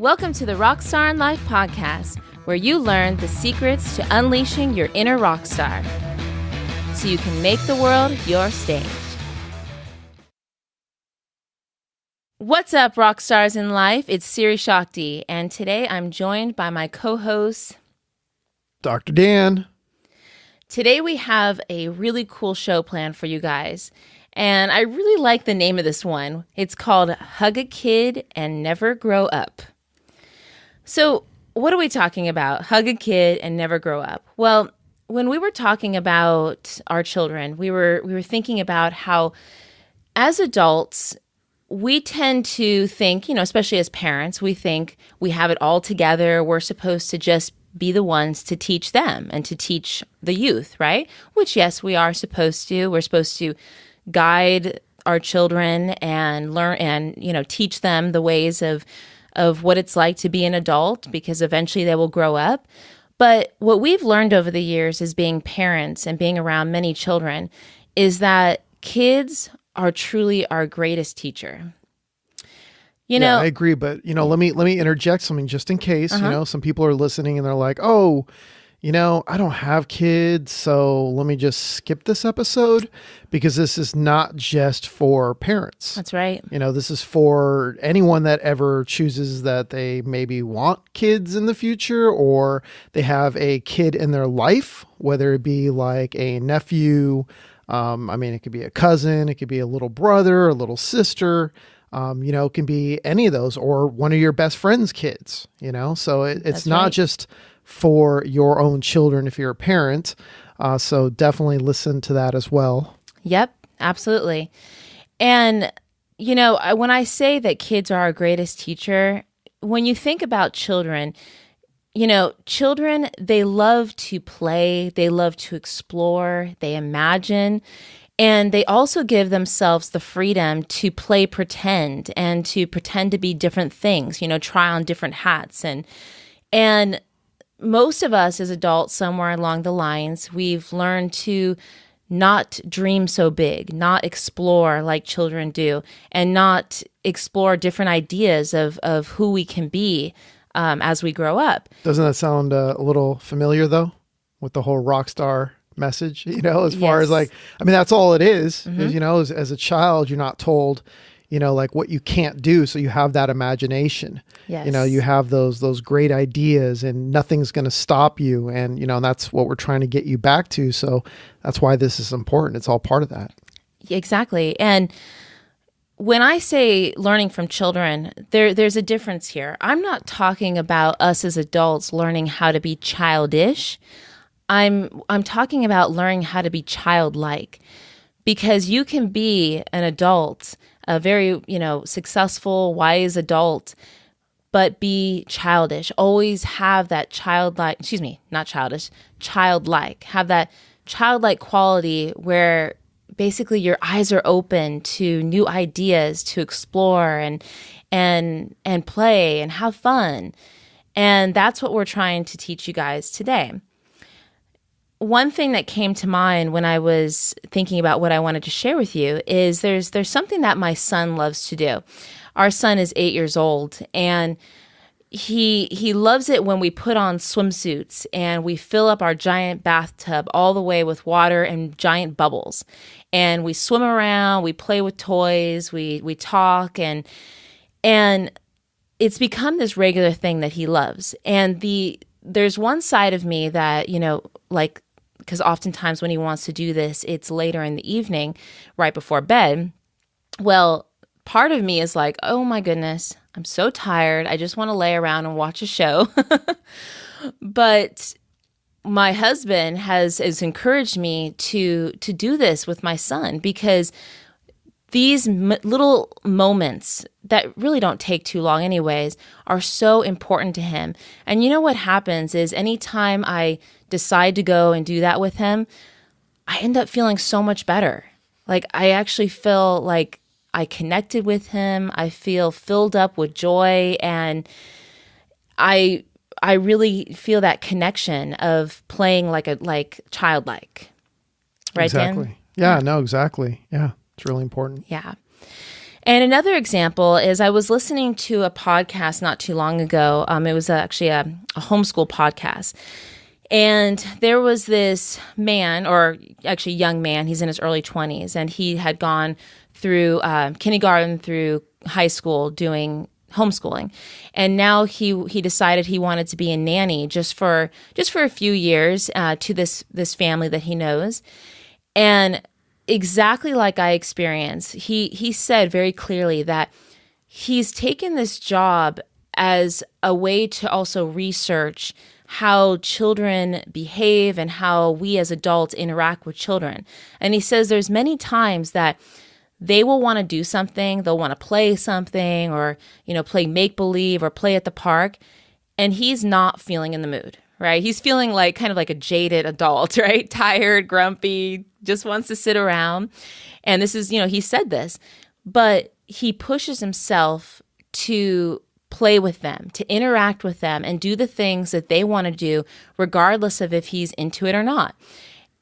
Welcome to the RockStar In Life Podcast, where you learn the secrets to unleashing your inner rock star so you can make the world your stage. What's up, rock stars in life? It's Siri Shakti, and today I'm joined by my co-host, Dr. Dan. Today we have a really cool show planned for you guys, and I really like the name of this one. It's called Hug a Kid and Never Grow Up. So what are we talking about? Hug a kid and never grow up. Well, when we were talking about our children, we were thinking about how as adults, we tend to think, especially as parents, we think we have it all together. We're supposed to just be the ones to teach them and to teach the youth, right? Which, yes, we are supposed to. We're supposed to guide our children and learn and, teach them the ways of what it's like to be an adult, because eventually they will grow up. But what we've learned over the years as being parents and being around many children is that kids are truly our greatest teacher. I agree, but let me interject something just in case. Some people are listening and they're like, "Oh, I don't have kids, so let me just skip this episode," because this is not just for parents. That's right. This is for anyone that ever chooses that they maybe want kids in the future, or they have a kid in their life, whether it be like a nephew. It could be a cousin, it could be a little brother, a little sister. It can be any of those, or one of your best friend's kids, so it's That's not right. just for your own children if you're a parent. So definitely listen to that as well. Yep, absolutely. And, when I say that kids are our greatest teacher, when you think about children, children, they love to play, they love to explore, they imagine, and they also give themselves the freedom to play pretend and to pretend to be different things, try on different hats. And most of us as adults, somewhere along the lines, we've learned to not dream so big, not explore like children do, and not explore different ideas of who we can be as we grow up. Doesn't that sound a little familiar though, with the whole Rockstar message, as far as that's all it is, is, as a child, you're not told, what you can't do. So you have that imagination, Yes. You have those great ideas and nothing's going to stop you. And, that's what we're trying to get you back to. So that's why this is important. It's all part of that. Exactly. And when I say learning from children, there's a difference here. I'm not talking about us as adults learning how to be childish. I'm talking about learning how to be childlike, because you can be an adult, a very, successful, wise adult, but be childish. Always have that childlike, childlike, have that childlike quality where basically your eyes are open to new ideas, to explore and play and have fun. And that's what we're trying to teach you guys today. One thing that came to mind when I was thinking about what I wanted to share with you is there's something that my son loves to do. Our son is 8 years old, and he loves it when we put on swimsuits and we fill up our giant bathtub all the way with water and giant bubbles. And we swim around, we play with toys, we talk, and it's become this regular thing that he loves. And there's one side of me that, because oftentimes when he wants to do this, it's later in the evening, right before bed. Well, part of me is like, oh my goodness, I'm so tired. I just want to lay around and watch a show. But my husband has encouraged me to do this with my son, because these little moments that really don't take too long anyways are so important to him. And what happens is anytime I decide to go and do that with him, I end up feeling so much better. Like I actually feel like I connected with him. I feel filled up with joy, and I really feel that connection of playing like childlike. Right, exactly. Dan? Yeah, no, exactly. Yeah. It's really important. Yeah. And another example is I was listening to a podcast not too long ago. It was actually a homeschool podcast. And there was this man, or actually young man, he's in his early 20s, and he had gone through kindergarten through high school doing homeschooling. And now he decided he wanted to be a nanny just for a few years to this family that he knows. And exactly like I experienced, he said very clearly that he's taken this job as a way to also research how children behave and how we as adults interact with children. And he says there's many times that they will want to do something, they'll want to play something, or, play make-believe or play at the park, and he's not feeling in the mood, right? He's feeling like kind of like a jaded adult, right? Tired, grumpy, just wants to sit around. And this is, he said this, but he pushes himself to play with them, to interact with them, and do the things that they want to do, regardless of if he's into it or not.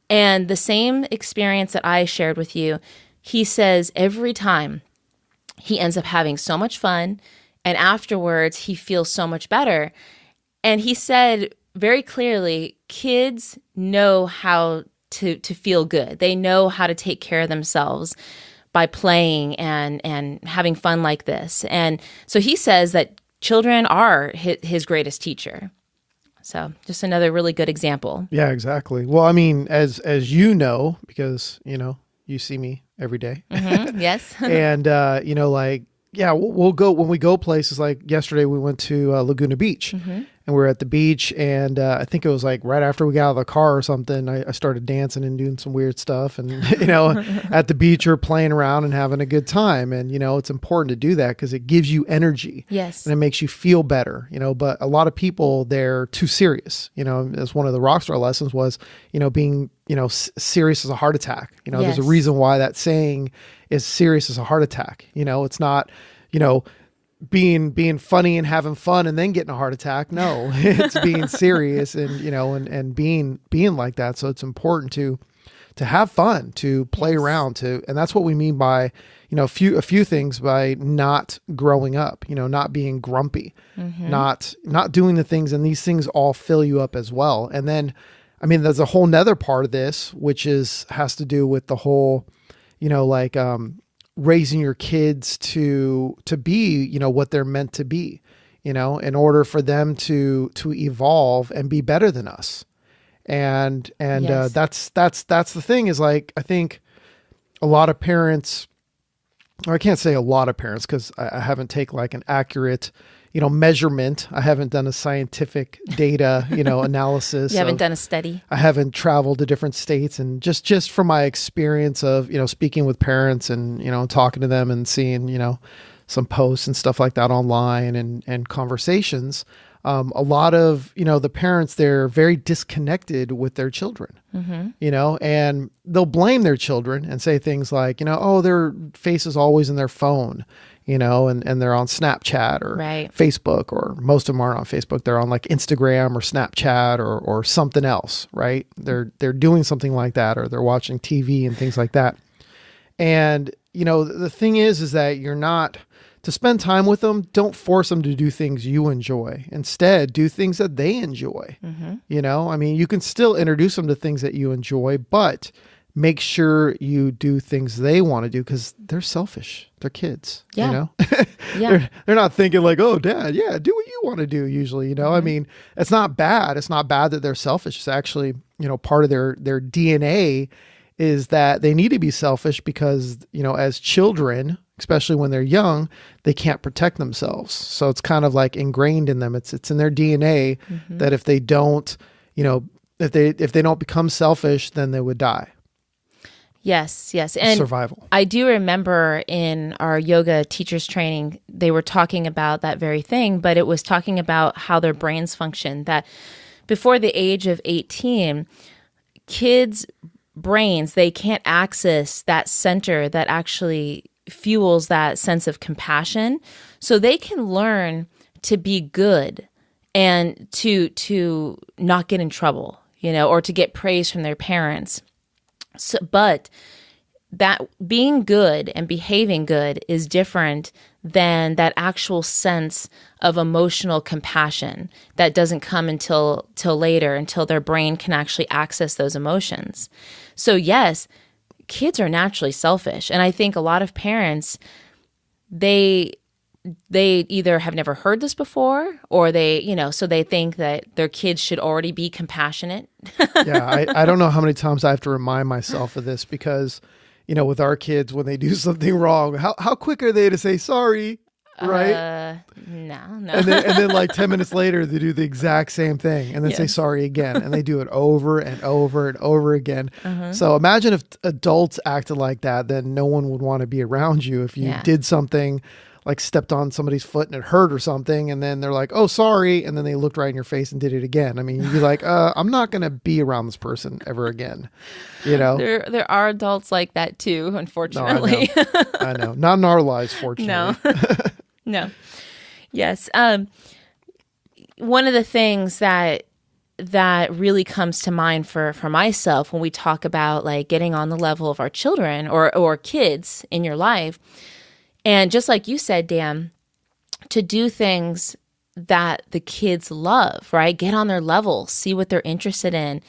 And the same experience that I shared with you, he says every time he ends up having so much fun, and afterwards he feels so much better. And he said very clearly, kids know how to feel good. They know how to take care of themselves by playing and having fun like this. And so he says that children are his greatest teacher. So just another really good example. Yeah, exactly. Well, I mean, as you know, because, you see me every day. Mm-hmm. Yes. And, we'll go, when we go places, like yesterday we went to Laguna Beach, and we were at the beach, and I think it was like right after we got out of the car or something, I started dancing and doing some weird stuff, and, at the beach we're playing around and having a good time. And, it's important to do that because it gives you energy. Yes. And it makes you feel better, but a lot of people, they're too serious, as one of the Rockstar lessons was, being, serious as a heart attack. Yes. There's a reason why that saying is serious as a heart attack. It's not, being funny and having fun and then getting a heart attack. No, it's being serious and, and being like that. So it's important to have fun, to play around, and that's what we mean by, a few things by not growing up, not being grumpy, not doing the things, and these things all fill you up as well. And then, I mean, there's a whole nother part of this, which has to do with the whole, raising your kids to be, what they're meant to be, in order for them to evolve and be better than us. And Yes. That's the thing is, like, I think a lot of parents, or I can't say a lot of parents, cause I haven't taken like an accurate, measurement. I haven't done a scientific data, analysis. You haven't done a study. I haven't traveled to different states, and just from my experience of, speaking with parents and, talking to them and seeing, some posts and stuff like that online and conversations. A lot of, the parents, they're very disconnected with their children, and they'll blame their children and say things like, oh, their face is always in their phone, and they're on Snapchat or Facebook, or most of them aren't on Facebook. They're on like Instagram or Snapchat or something else, right? They're doing something like that, or they're watching TV and things like that. And, the thing is that you're not to spend time with them. Don't force them to do things you enjoy. Instead, do things that they enjoy. I mean, you can still introduce them to things that you enjoy, but make sure you do things they want to do, because they're selfish. They're kids, Yeah. They're not thinking like, oh, dad, yeah, do what you want to do usually, I mean, it's not bad. It's not bad that they're selfish. It's actually, part of their DNA is that they need to be selfish because, as children, especially when they're young, they can't protect themselves. So it's kind of like ingrained in them. It's in their DNA that if they don't, if they don't become selfish, then they would die. Yes. And survival. I do remember in our yoga teachers training, they were talking about that very thing, but it was talking about how their brains function, that before the age of 18, kids' brains, they can't access that center that actually fuels that sense of compassion. So they can learn to be good and to not get in trouble, or to get praise from their parents. So, but that being good and behaving good is different than that actual sense of emotional compassion that doesn't come until later, until their brain can actually access those emotions. So yes, kids are naturally selfish. And I think a lot of parents, they either have never heard this before, or so they think that their kids should already be compassionate. Yeah, I don't know how many times I have to remind myself of this because, with our kids, when they do something wrong, how quick are they to say sorry, right? No. And then like 10 minutes later, they do the exact same thing and then say sorry again. And they do it over and over and over again. So imagine if adults acted like that, then no one would want to be around you. If you did something like stepped on somebody's foot and it hurt or something, and then they're like, oh, sorry. And then they looked right in your face and did it again. I mean, you'd be like, I'm not going to be around this person ever again. There are adults like that too, unfortunately. No, I know. Not in our lives, fortunately. No. Yes. One of the things that really comes to mind for myself when we talk about like getting on the level of our children or kids in your life, and just like you said, Dan, to do things that the kids love, right? Get on their level, see what they're interested in.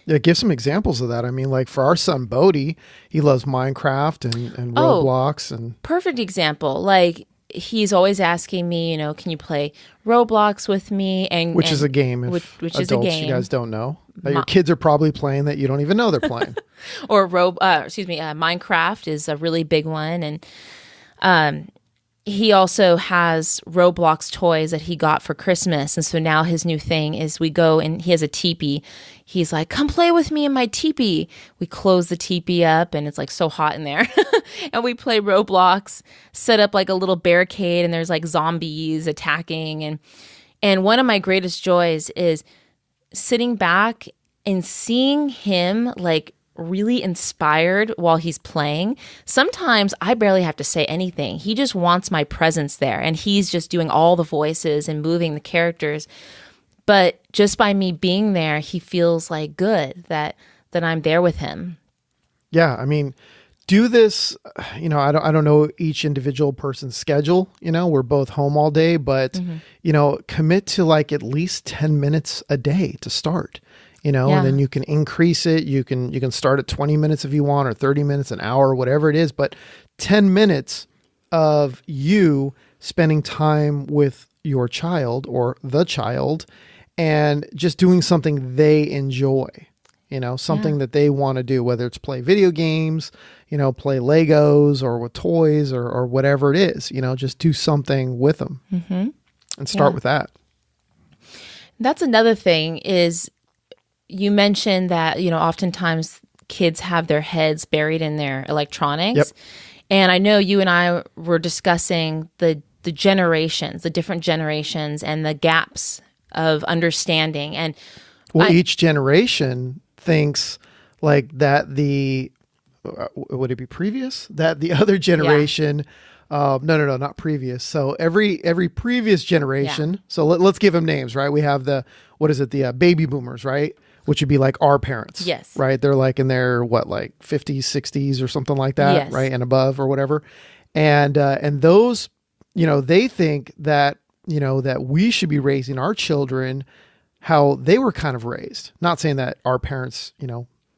Yeah, give some examples of that. I mean, like for our son, Bodhi, he loves Minecraft and Roblox. And perfect example. Like he's always asking me, can you play Roblox with me? Which is a game. If which adults, is a game. You guys don't know. That your kids are probably playing that you don't even know they're playing. Or Minecraft is a really big one. And he also has Roblox toys that he got for Christmas. And so now his new thing is we go and he has a teepee. He's like, come play with me in my teepee. We close the teepee up and it's like so hot in there. And we play Roblox, set up like a little barricade, and there's like zombies attacking. And one of my greatest joys is sitting back and seeing him like really inspired while he's playing. Sometimes I barely have to say anything. He just wants my presence there, and he's just doing all the voices and moving the characters. But just by me being there, he feels like good that I'm there with him. Yeah, I mean, do this. I don't know each individual person's schedule. We're both home all day, but commit to like at least 10 minutes a day to start. And then you can increase it. You can start at 20 minutes if you want, or 30 minutes, an hour, whatever it is. But 10 minutes of you spending time with your child or the child and just doing something they enjoy, something that they want to do, whether it's play video games, play Legos or with toys or whatever it is, just do something with them and start with that. That's another thing is, you mentioned that, oftentimes kids have their heads buried in their electronics. Yep. And I know you and I were discussing the generations, the different generations and the gaps of understanding. And each generation thinks like that would it be previous? That the other generation... No, not previous. So every previous generation. So let's give them names, right? We have the baby boomers, right? Which would be like our parents. Yes. Right. They're like in their 50s, 60s or something like that. Yes. Right. And above or whatever. And those, they think that, that we should be raising our children how they were kind of raised. Not saying that our parents,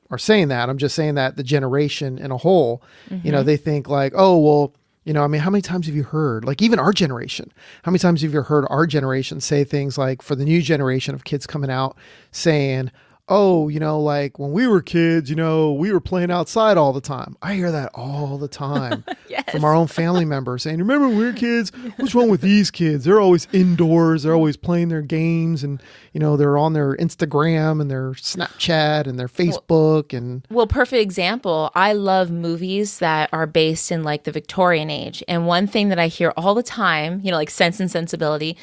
are saying that. I'm just saying that the generation in a whole, they think like, oh, well, how many times have you heard, like even our generation, how many times have you heard our generation say things like, for the new generation of kids coming out saying, oh, like when we were kids, we were playing outside all the time. I hear that all the time from our own family members saying, remember when we were kids? What's wrong with these kids? They're always indoors. They're always playing their games and, they're on their Instagram and their Snapchat and their Facebook. Well, perfect example. I love movies that are based in like the Victorian age. And one thing that I hear all the time, like Sense and Sensibility,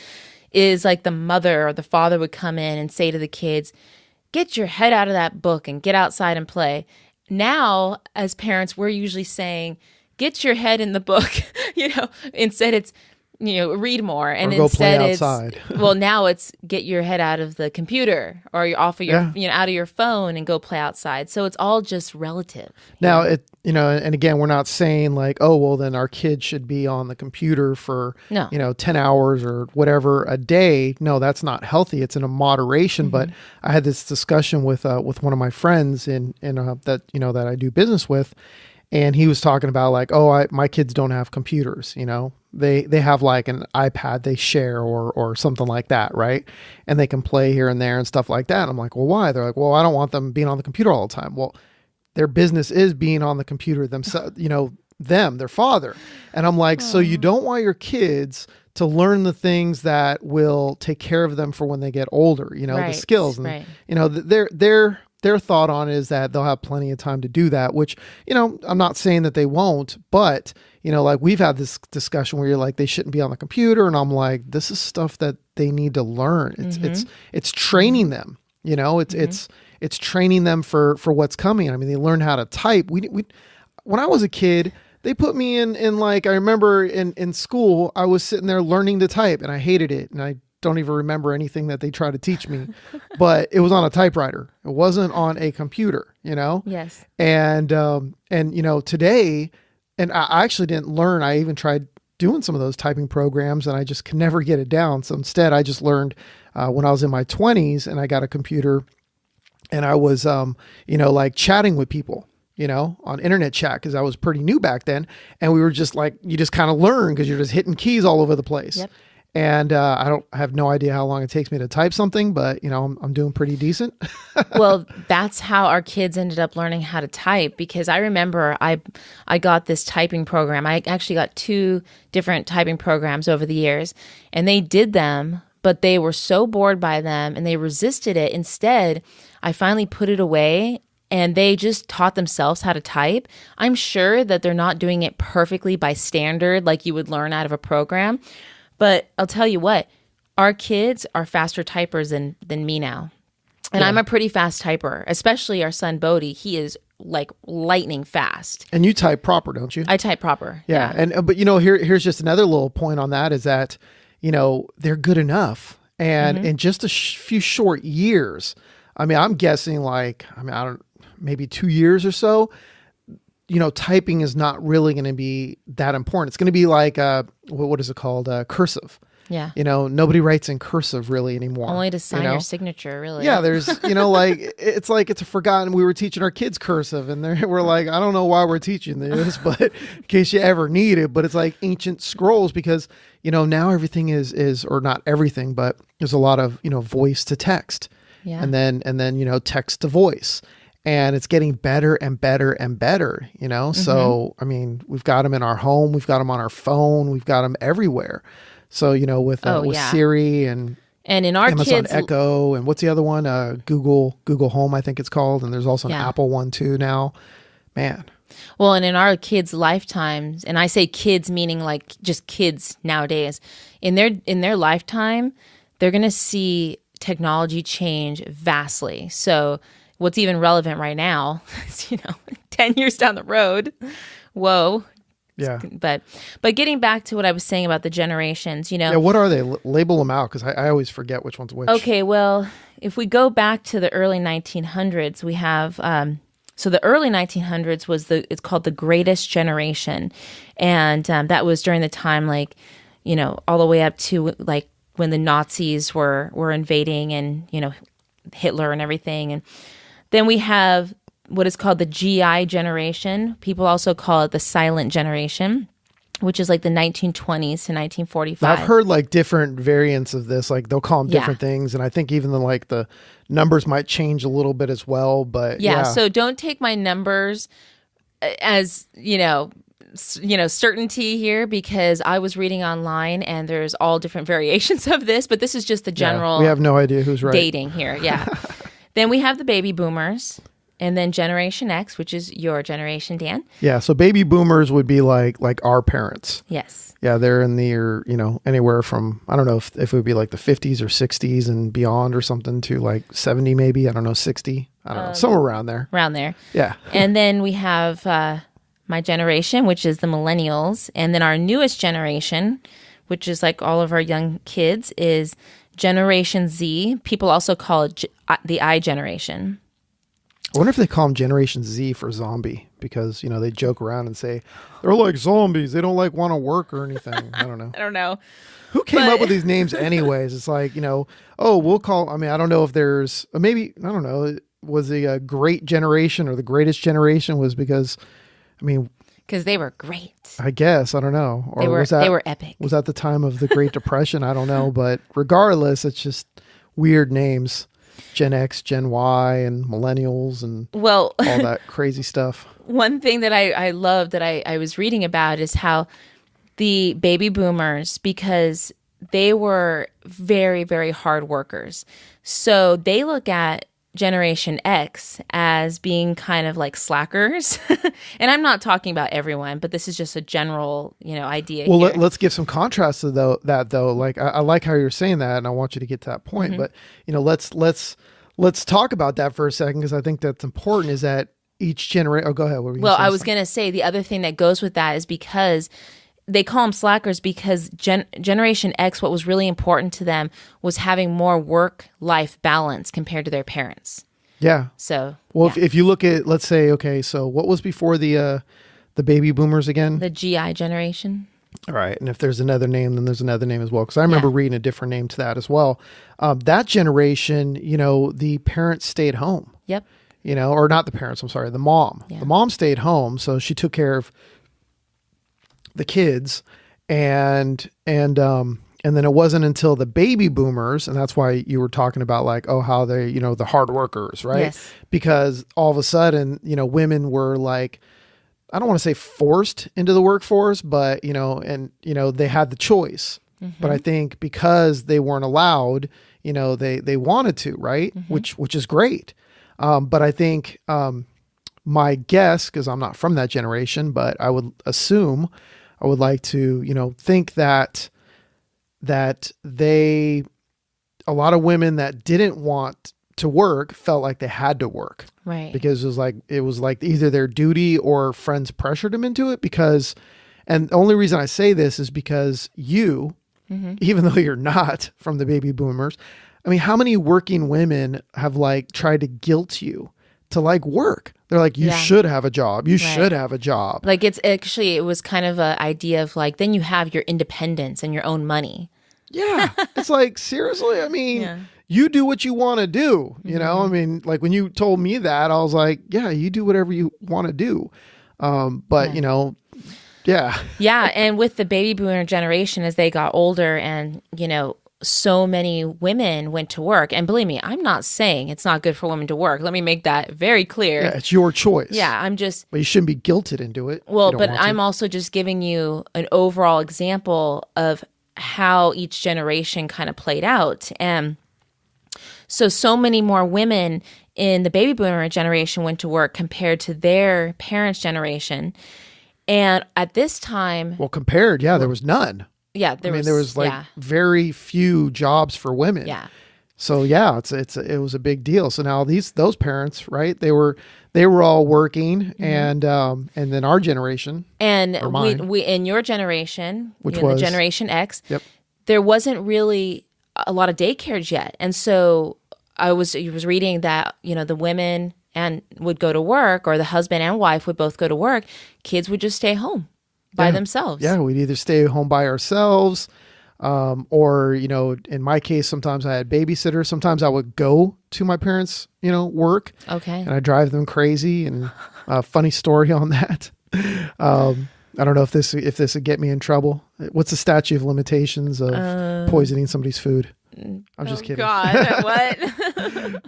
is like the mother or the father would come in and say to the kids, get your head out of that book and get outside and play. Now, as parents, we're usually saying, get your head in the book. Instead it's read more. And Or go instead play it's, outside. well, now it's get your head out of the computer or you're off of your, Yeah. out of your phone and go play outside. So it's all just relative. Now, and again, we're not saying like, oh, well, then our kids should be on the computer for, No. 10 hours or whatever a day. No, that's not healthy. It's in a moderation. But I had this discussion with one of my friends that I do business with. And he was talking about like, oh, my kids don't have computers, They have like an iPad they share or something like that, right? And they can play here and there and stuff like that. And I'm like, well, why? They're like, well, I don't want them being on the computer all the time. Well, their business is being on the computer themselves, their father. And I'm like, so you don't want your kids to learn the things that will take care of them for when they get older, the skills. And, right. their thought on it is that they'll have plenty of time to do that, which, I'm not saying that they won't, but, like we've had this discussion where you're like, they shouldn't be on the computer. And I'm like, this is stuff that they need to learn. It's training them, it's training them for what's coming. I mean, they learn how to type. When I was a kid, they put me in like, I remember in school, I was sitting there learning to type and I hated it. And I don't even remember anything that they tried to teach me, but it was on a typewriter. It wasn't on a computer, Yes. And today, and I actually didn't learn. I even tried doing some of those typing programs and I just can never get it down. So instead I just learned, when I was in my 20s and I got a computer and I was, like chatting with people, on internet chat, because I was pretty new back then. And we were just like, you just kind of learn because you're just hitting keys all over the place. Yep. And I have no idea how long it takes me to type something, but I'm doing pretty decent. Well, that's how our kids ended up learning how to type, because I remember I got this typing program. I actually got 2 different typing programs over the years, and they did them, but they were so bored by them and they resisted it. Instead, I finally put it away and they just taught themselves how to type. I'm sure that they're not doing it perfectly by standard like you would learn out of a program. But I'll tell you what, our kids are faster typers than me now. And I'm a pretty fast typer, especially our son Bodhi. He is like lightning fast. And you type proper, don't you? I type proper. Yeah. But here's just another little point on that is that, they're good enough. And in just a few short years, I mean, I'm guessing maybe 2 years or so, typing is not really going to be that important. It's going to be like, what is it called? Cursive. Yeah. Nobody writes in cursive really anymore. Only to sign your signature, really. Yeah. There's, it's a forgotten, we were teaching our kids cursive and we're like, I don't know why we're teaching this, but in case you ever need it, but it's like ancient scrolls because, now everything is, or not everything, but there's a lot of, voice to text. Yeah. And then, text to voice. And it's getting better and better and better, So, I mean, we've got them in our home. We've got them on our phone. We've got them everywhere. So, with Siri and in our Amazon kids' Echo and what's the other one? Google Home, I think it's called. And there's also an Apple one too now. Man. Well, and in our kids' lifetimes, and I say kids meaning like just kids nowadays, in their lifetime, they're going to see technology change vastly. So what's even relevant right now is, 10 years down the road. Whoa. Yeah. But getting back to what I was saying about the generations, Yeah, what are they? Label them out because I always forget which one's which. Okay, well, if we go back to the early 1900s, we have, so the early 1900s it's called the Greatest Generation. And that was during the time, like, all the way up to like when the Nazis were invading and, Hitler and everything. And then we have what is called the GI generation. People also call it the silent generation, which is like the 1920s to 1945. I've heard like different variants of this. Like they'll call them different things. And I think even the numbers might change a little bit as well. But yeah. So don't take my numbers as, certainty here, because I was reading online and there's all different variations of this, but this is just the general. We have no idea who's right. Dating here. Yeah. Then we have the baby boomers, and then Generation X, which is your generation, Dan. Yeah. So baby boomers would be like our parents. Yes. Yeah. They're in the, anywhere from, I don't know if it would be like the 50s or 60s and beyond or something to like 70, maybe, I don't know, 60. I don't know. Somewhere around there. Around there. Yeah. And then we have my generation, which is the Millennials. And then our newest generation, which is like all of our young kids, is Generation Z. People also call it the I generation. I wonder if they call them Generation Z for zombie because, they joke around and say they're like zombies. They don't want to work or anything. I don't know. I don't know. Who came up with these names anyways? It's like, we'll call, I don't know if there's, maybe, I don't know, was the great generation or the greatest generation was because, because they were great. I guess, I don't know. Or they were epic. Was that the time of the Great Depression? I don't know. But regardless, it's just weird names. Gen X, Gen Y, and Millennials, and all that crazy stuff. One thing that I love that I was reading about is how the baby boomers, because they were very, very hard workers. So they look at Generation X as being kind of like slackers. And I'm not talking about everyone, but this is just a general, idea. Well, let's give some contrast to that though. Like I like how you're saying that, and I want you to get to that point. But let's talk about that for a second because I think that's important. Is that each generation? Oh, go ahead. What were you I was going to say the other thing that goes with that is because they call them slackers because Generation X, what was really important to them was having more work-life balance compared to their parents. Yeah. So, if you look at, let's say, okay, so what was before the baby boomers again? The GI generation. All right. And if there's another name, then there's another name as well. Because I remember reading a different name to that as well. That generation, the parents stayed home. Yep. Or not the parents, I'm sorry, the mom. Yeah. The mom stayed home, so she took care of the kids, and then it wasn't until the baby boomers, and that's why you were talking about like, how they, the hard workers, right? Yes. Because all of a sudden, women were like, I don't want to say forced into the workforce, but they had the choice. Mm-hmm. But I think because they weren't allowed, they wanted to, right? Mm-hmm. Which is great. But I think my guess, because I'm not from that generation, but I would assume, I would like to, think that a lot of women that didn't want to work felt like they had to work. Right. Because it was like either their duty or friends pressured them into it and the only reason I say this is because even though you're not from the baby boomers, how many working women have tried to guilt you to work? They're like, you should have a job. You should have a job. Like it was kind of an idea of then you have your independence and your own money. Yeah. It's like, seriously, you do what you want to do. When you told me that, I was like, yeah, you do whatever you want to do. Yeah. Yeah. And with the baby boomer generation, as they got older and, so many women went to work. And believe me, I'm not saying it's not good for women to work. Let me make that very clear. Yeah, it's your choice. Yeah, But you shouldn't be guilted into it. Well, but I'm also just giving you an overall example of how each generation kind of played out. And so many more women in the baby boomer generation went to work compared to their parents' generation. And at this time... Well, compared, there was none. Yeah, there was very few jobs for women. Yeah. So it was a big deal. So now those parents, right? They were all working, and then our generation and we in your generation, which was the Generation X. Yep. There wasn't really a lot of daycares yet, and so I was reading that the women and would go to work, or the husband and wife would both go to work. Kids would just stay home by themselves. Yeah, we'd either stay home by ourselves, or, in my case, sometimes I had babysitters. Sometimes I would go to my parents', work. Okay. And I drive them crazy. And a funny story on that. I don't know if this would get me in trouble. What's the statute of limitations of poisoning somebody's food? I'm just kidding. God, what?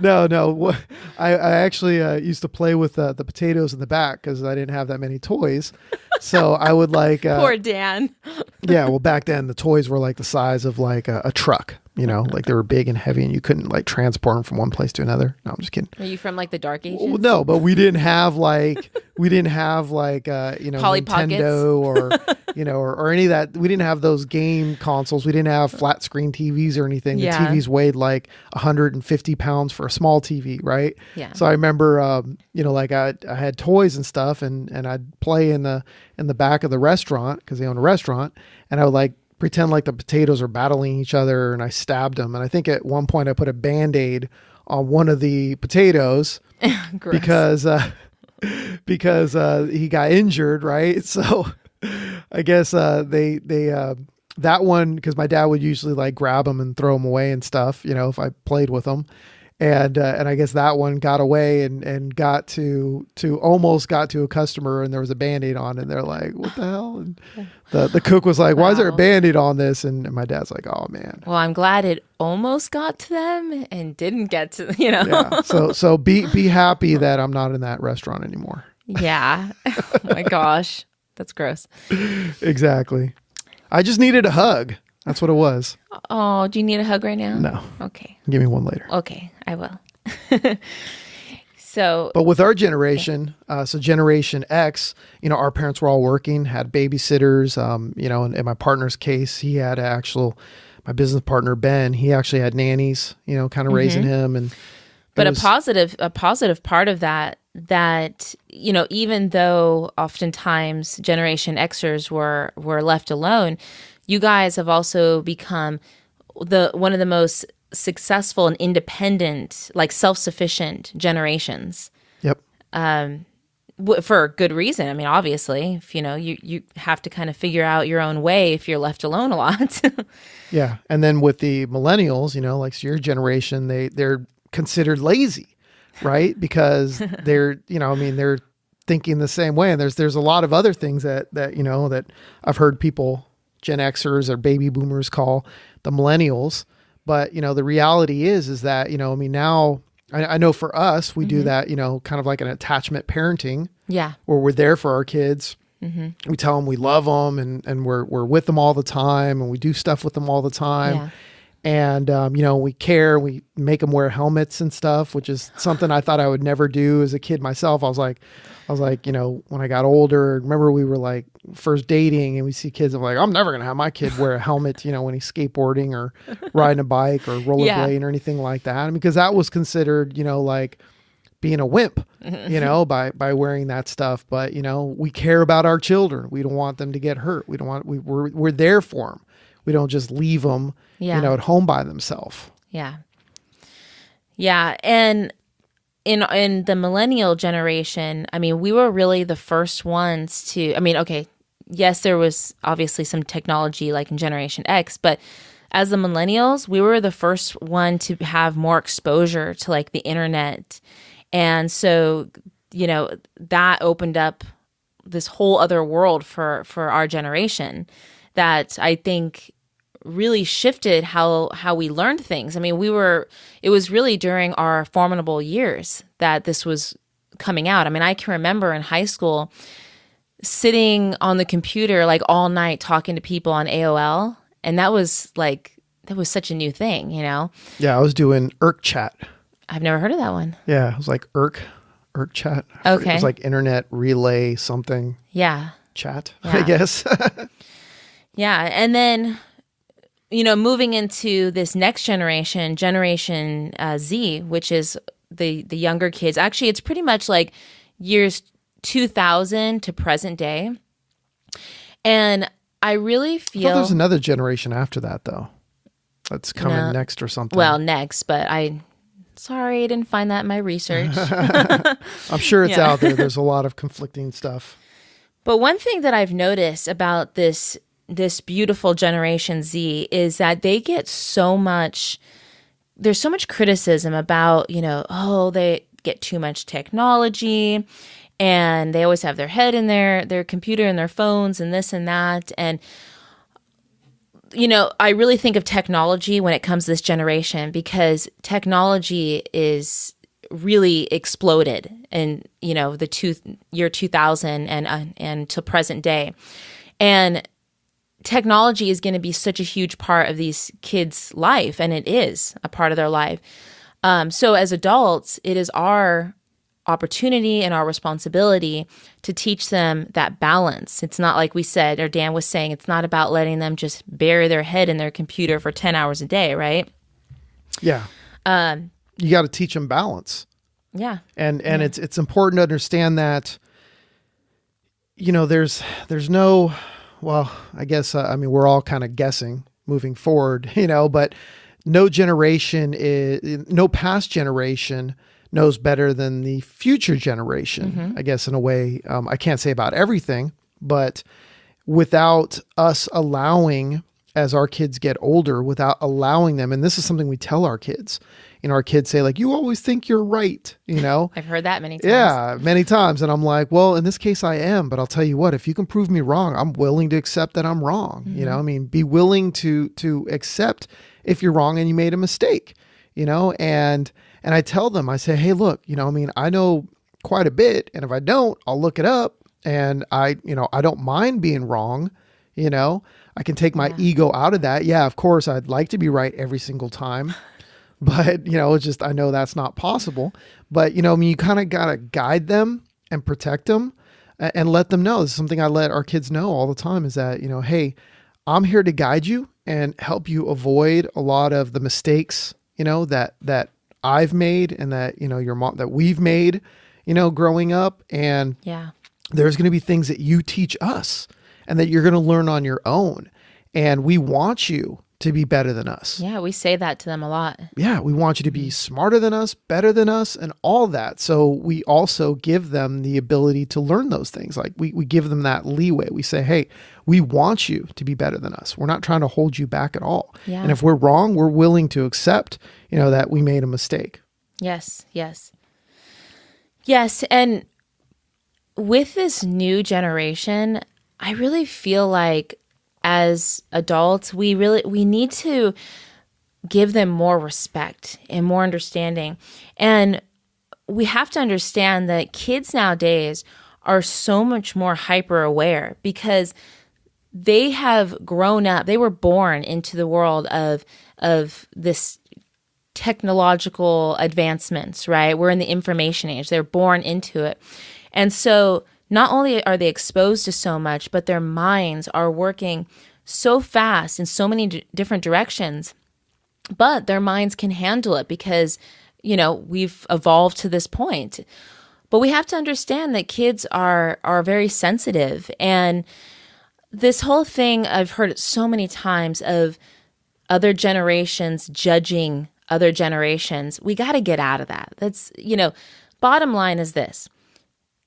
No. I actually used to play with the potatoes in the back because I didn't have that many toys. So I would Poor Dan. Yeah, well, back then the toys were the size of a truck. They were big and heavy, and you couldn't transport them from one place to another. No, I'm just kidding. Were you from the dark ages? Well, no, but we didn't have Polly Nintendo or any of that. We didn't have those game consoles. We didn't have flat screen TVs or anything. The TVs weighed 150 pounds for a small TV, right? Yeah. So I remember, I had toys and stuff, and I'd play in the back of the restaurant because they own a restaurant, and I would pretend like the potatoes are battling each other, and I stabbed him. And I think at one point I put a Band-Aid on one of the potatoes because he got injured, right? So I guess they that one, because my dad would usually like grab them and throw them away and stuff, if I played with them. And I guess that one got away and got to almost got to a customer, and there was a Band-Aid on, and they're like, what the hell? And the cook was like, why is there a Band-Aid on this? And my dad's like, oh man. Well, I'm glad it almost got to them and didn't get to, Yeah. So be happy that I'm not in that restaurant anymore. Yeah. Oh my gosh. That's gross. Exactly. I just needed a hug. That's what it was. Oh, do you need a hug right now? No. Okay. Give me one later. Okay, I will. So, but with our generation, so Generation X, our parents were all working, had babysitters, in my partner's case, he had my business partner, Ben, he actually had nannies, kind of raising him. But a positive part of that, even though oftentimes Generation Xers were left alone, you guys have also become one of the most successful and independent, like self-sufficient generations. Yep. For good reason. I mean, obviously, if you have to kind of figure out your own way if you're left alone a lot. Yeah. And then with the millennials, like your generation, they're considered lazy, right? Because they're, they're thinking the same way. And there's a lot of other things that I've heard people, Gen Xers or baby boomers, call the millennials. But, the reality is that, now I know for us, we do that, kind of like an attachment parenting. Yeah. Where we're there for our kids. Mm-hmm. We tell them we love them and we're with them all the time, and we do stuff with them all the time. Yeah. And, we care, we make them wear helmets and stuff, which is something I thought I would never do as a kid myself. I was like, when I got older, remember we were like first dating and we see kids, I'm like, I'm never going to have my kid wear a helmet, when he's skateboarding or riding a bike or rollerblading or anything like that. And because that was considered, like being a wimp, by wearing that stuff. But, we care about our children. We don't want them to get hurt. We're there for them. We don't just leave them, at home by themselves. Yeah. Yeah. And in the millennial generation, I mean, we were really the first ones to, yes, there was obviously some technology like in Generation X, but as the millennials, we were the first one to have more exposure to like the internet. And so, that opened up this whole other world for our generation that I think really shifted how we learned things. I mean, it was really during our formidable years that this was coming out. I mean, I can remember in high school sitting on the computer like all night talking to people on AOL. And that was such a new thing, Yeah, I was doing Irk Chat. I've never heard of that one. Yeah, it was like Irk Chat. Okay. It was like Internet Relay something. Yeah. Chat, yeah. I guess. Yeah. And then, moving into this next generation, Generation Z, which is the younger kids. Actually, it's pretty much like years 2000 to present day. And I really feel... there's another generation after that, though. That's coming next or something. Well, next, but sorry, I didn't find that in my research. I'm sure it's out there. There's a lot of conflicting stuff. But one thing that I've noticed about this beautiful Generation Z is that they get there's so much criticism about, they get too much technology and they always have their head in their computer and their phones and this and that. And, I really think of technology when it comes to this generation because technology is really exploded in, the year 2000 and to present day. And technology is going to be such a huge part of these kids' life, and it is a part of their life. So as adults, it is our opportunity and our responsibility to teach them that balance. It's not like we said, or Dan was saying, it's not about letting them just bury their head in their computer for 10 hours a day, right? Yeah. You got to teach them balance. Yeah. And it's important to understand that, there's no well, I guess, I mean, we're all kind of guessing moving forward, but no past generation knows better than the future generation. I guess in a way, I can't say about everything, but without us allowing, as our kids get older, without allowing them, and this is something we tell our kids, our kids say like, you always think you're right, I've heard that many times. Yeah, many times. And I'm like, well, in this case I am, but I'll tell you what, if you can prove me wrong, I'm willing to accept that I'm wrong. I mean, be willing to accept if you're wrong and you made a mistake, and I tell them, I say, hey, look, I mean, I know quite a bit, and if I don't, I'll look it up, and I don't mind being wrong, I can take my ego out of that. Yeah, of course, I'd like to be right every single time. But, it's just, I know that's not possible. But, I mean, you kind of got to guide them and protect them and let them know. This is something I let our kids know all the time is that, hey, I'm here to guide you and help you avoid a lot of the mistakes, that I've made and that, your mom, that we've made, growing up. And there's going to be things that you teach us and that you're going to learn on your own. And we want you to be better than us. Yeah, we say that to them a lot. Yeah, we want you to be smarter than us, better than us, and all that. So we also give them the ability to learn those things. Like we give them that leeway. We say, hey, we want you to be better than us. We're not trying to hold you back at all. Yeah. And if we're wrong, we're willing to accept, that we made a mistake. Yes. And with this new generation, I really feel like as adults, we need to give them more respect and more understanding. And we have to understand that kids nowadays are so much more hyper aware because they have grown up, they were born into the world of this technological advancements, right? We're in the information age. They're born into it. And so not only are they exposed to so much, but their minds are working so fast in so many different directions, but their minds can handle it because, we've evolved to this point. But we have to understand that kids are very sensitive. And this whole thing, I've heard it so many times of other generations judging other generations. We got to get out of that. That's, bottom line is this,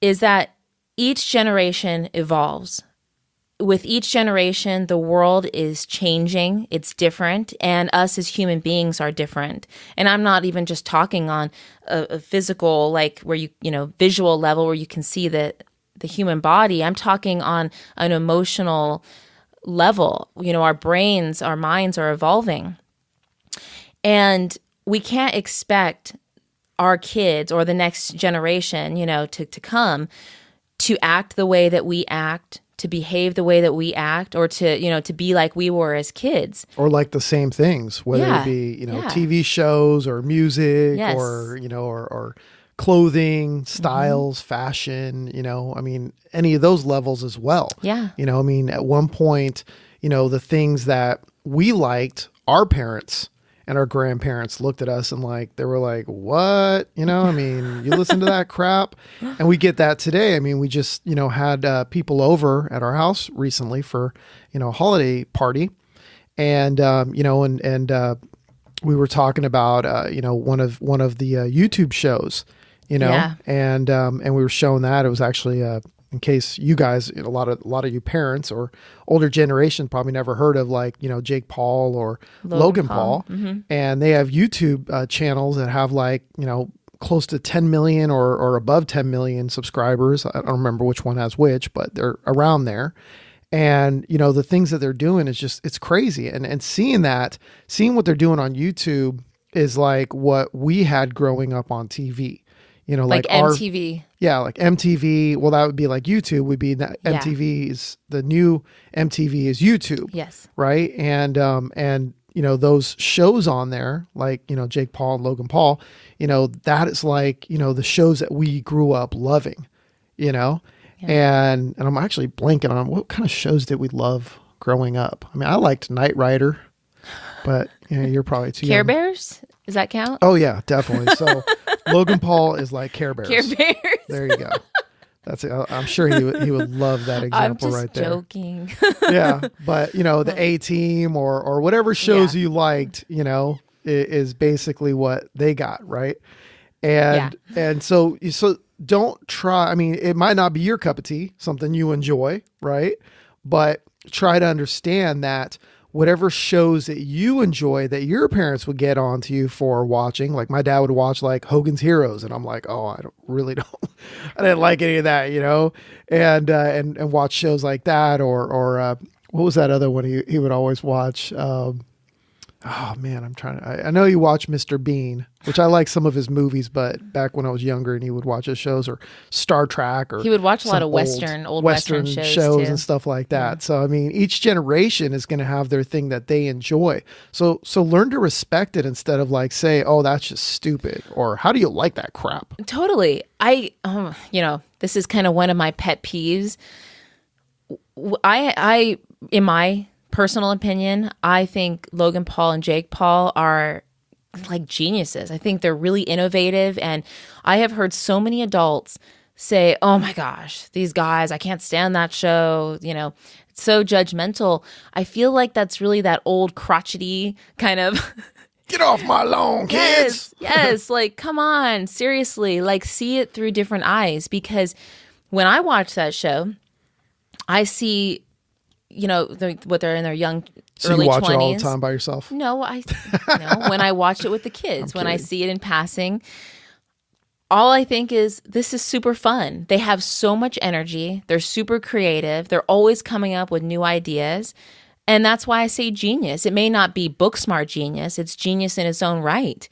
is that each generation evolves. With each generation, the world is changing. It's different. And us as human beings are different. And I'm not even just talking on a physical, like where visual level where you can see the human body. I'm talking on an emotional level. Our brains, our minds are evolving. And we can't expect our kids or the next generation, to come to act the way that we act, to behave the way that we act, or to be like we were as kids. Or like the same things, whether it be, TV shows or music or clothing, styles, fashion, I mean, any of those levels as well. Yeah. I mean, at one point, the things that we liked, our parents and our grandparents looked at us and they were like, what? I mean, you listen to that crap? And we get that today. I mean, we just, had people over at our house recently for, a holiday party. And, we were talking about, one of the YouTube shows, and we were showing that. It was actually, in case you guys, a lot of you parents or older generation probably never heard of Jake Paul or Logan Paul. Mm-hmm. And they have YouTube channels that have close to 10 million or above 10 million subscribers. I don't remember which one has which, but they're around there. And, the things that they're doing is just, it's crazy. And seeing what they're doing on YouTube is like what we had growing up on TV. Like MTV. Like MTV. Well, that would be like YouTube would be that MTV is the new MTV is YouTube. Yes. Right. And those shows on there, Jake Paul and Logan Paul, that is the shows that we grew up loving, Yeah. And I'm actually blanking on what kind of shows did we love growing up. I mean, I liked Knight Rider, but you're probably too Care young. Bears? Does that count? Oh yeah, definitely. So Logan Paul is like Care Bears. Care Bears. There you go. I'm sure he would love that example right there. I'm just joking. Yeah, but the A-Team or whatever shows you liked, is basically what they got, right? And so don't try. I mean, it might not be your cup of tea, something you enjoy, right? But try to understand that whatever shows that you enjoy that your parents would get onto you for watching, like my dad would watch like Hogan's Heroes, and I'm like, oh, I didn't like any of that, and watch shows like that, or what was that other one he would always watch? Oh man, I know you watch Mr. Bean, which I like some of his movies, but back when I was younger and he would watch his shows, or Star Trek, or he would watch a lot of old Western shows too, and stuff like that. Yeah. So, I mean, each generation is going to have their thing that they enjoy. So learn to respect it instead of like say, oh, that's just stupid, or how do you like that crap? Totally. This is kind of one of my pet peeves. I in my personal opinion, I think Logan Paul and Jake Paul are like geniuses. I think they're really innovative, and I have heard so many adults say, oh my gosh, these guys, I can't stand that show, it's so judgmental. I feel like that's really that old crotchety kind of get off my lawn, kids. Yes, like come on, seriously, like see it through different eyes, because when I watch that show, I see what they're in their young so early 20s. You watch it all the time by yourself? No, when I watch it with the kids, when I see it in passing, all I think is this is super fun. They have so much energy. They're super creative. They're always coming up with new ideas. And that's why I say genius. It may not be book smart genius. It's genius in its own right.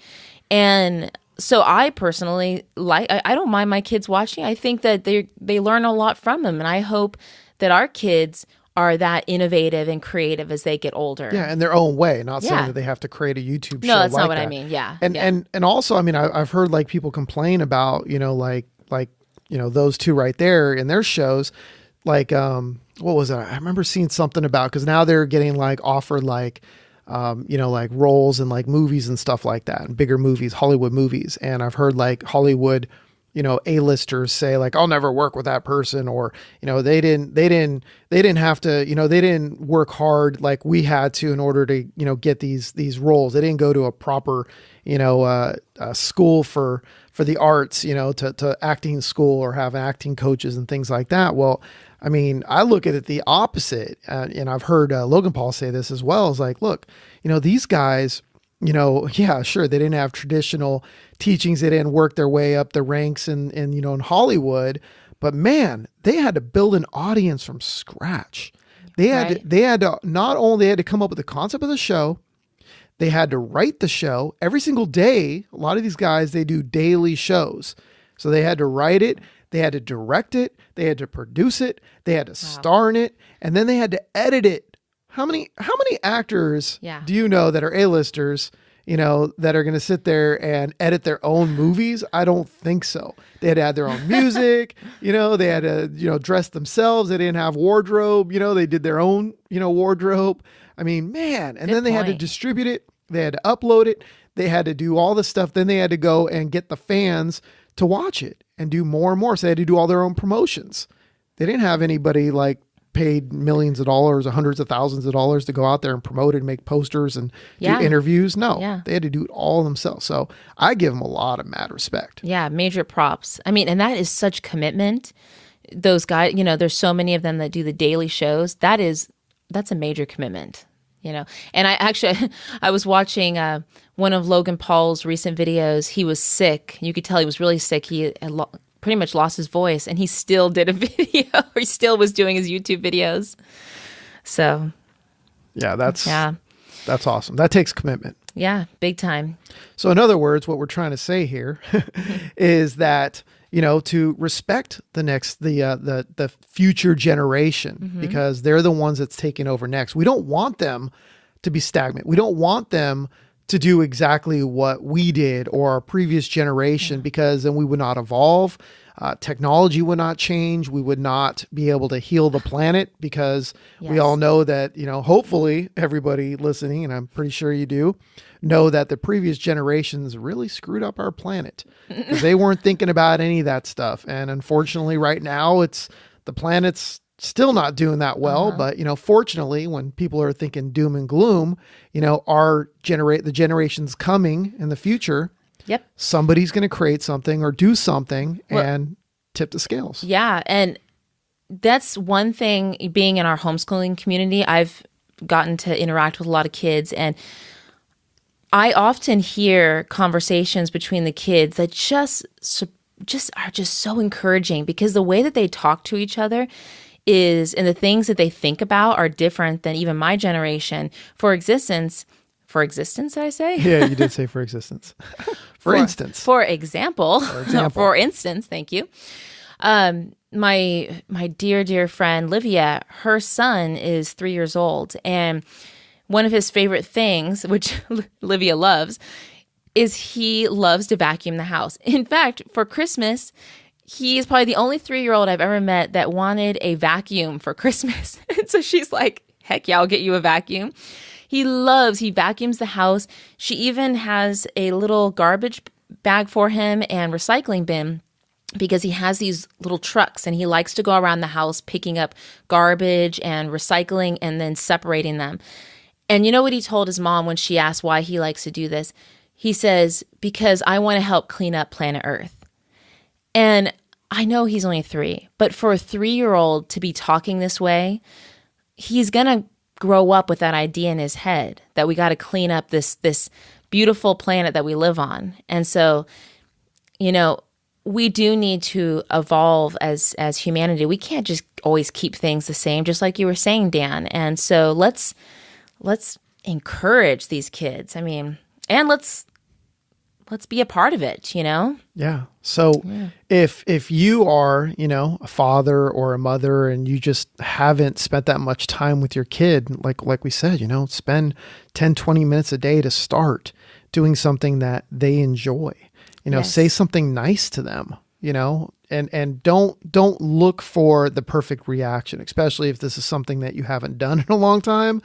And so I personally I don't mind my kids watching. I think that they learn a lot from them. And I hope that our kids are that innovative and creative as they get older. Yeah, in their own way. Not saying that they have to create a YouTube show. No, that's like not what that. I mean. Yeah. And also, I mean, I've heard like people complain about, those two right there in their shows. Like, what was it? I remember seeing something about, because now they're getting like offered like, like roles in like movies and stuff like that, and bigger movies, Hollywood movies. And I've heard like Hollywood A-listers say like, I'll never work with that person, or, they didn't have to, they didn't work hard like we had to in order to, get these roles. They didn't go to a proper, school for the arts, to acting school, or have acting coaches and things like that. Well, I mean, I look at it the opposite. And I've heard Logan Paul say this as well. Is like, look, these guys, yeah, sure, they didn't have traditional teachings. They didn't work their way up the ranks in Hollywood, but man, they had to build an audience from scratch. They had to not only had to come up with the concept of the show, they had to write the show every single day. A lot of these guys, they do daily shows. So they had to write it, they had to direct it, they had to produce it, they had to star in it, and then they had to edit it. How many actors do you know that are A-listers, that are going to sit there and edit their own movies? I don't think so. They had to add their own music, they had to, dress themselves. They didn't have wardrobe, they did their own, wardrobe. I mean, man, and then they had to distribute it. They had to upload it. They had to do all this stuff. Then they had to go and get the fans to watch it and do more and more. So they had to do all their own promotions. They didn't have anybody like paid millions of dollars or hundreds of thousands of dollars to go out there and promote it and make posters and do interviews. No, they had to do it all themselves. So I give them a lot of mad respect. Yeah, major props. I mean, and that is such commitment. Those guys, there's so many of them that do the daily shows. That's a major commitment, And I was watching one of Logan Paul's recent videos. He was sick. You could tell he was really sick. He had pretty much lost his voice, and he still did a video. He still was doing his YouTube videos. So, yeah, that's awesome. That takes commitment. Yeah, big time. So, in other words, what we're trying to say here is that to respect the future generation, because they're the ones that's taking over next. We don't want them to be stagnant. We don't want them to do exactly what we did or our previous generation, because then we would not evolve. Technology would not change. We would not be able to heal the planet, because we all know that, hopefully everybody listening, and I'm pretty sure you do, know that the previous generations really screwed up our planet because they weren't thinking about any of that stuff. And unfortunately right now the planet's still not doing that well. But, fortunately, when people are thinking doom and gloom, the generations coming in the future, somebody's going to create something or do something and tip the scales. Yeah. And that's one thing, being in our homeschooling community, I've gotten to interact with a lot of kids, and I often hear conversations between the kids that just are just so encouraging, because the way that they talk to each other and the things that they think about are different than even my generation. For existence, did I say? Yeah, you did say for existence. For instance. For example. For instance, thank you. My dear friend Livia, her son is 3 years old, and one of his favorite things, which Livia loves, is he loves to vacuum the house. In fact, for Christmas, he is probably the only 3-year-old I've ever met that wanted a vacuum for Christmas. And so she's like, heck yeah, I'll get you a vacuum. He vacuums the house. She even has a little garbage bag for him and recycling bin, because he has these little trucks and he likes to go around the house picking up garbage and recycling and then separating them. And you know what he told his mom when she asked why he likes to do this? He says, because I want to help clean up planet Earth. And I know he's only 3, but for a 3-year-old to be talking this way, he's going to grow up with that idea in his head that we got to clean up this beautiful planet that we live on. And so, we do need to evolve as humanity. We can't just always keep things the same, just like you were saying, Dan. And so let's encourage these kids. I mean, and let's be a part of it, Yeah. So if you are, a father or a mother, and you just haven't spent that much time with your kid, like we said, spend 10, 20 minutes a day to start doing something that they enjoy, say something nice to them, and don't look for the perfect reaction, especially if this is something that you haven't done in a long time.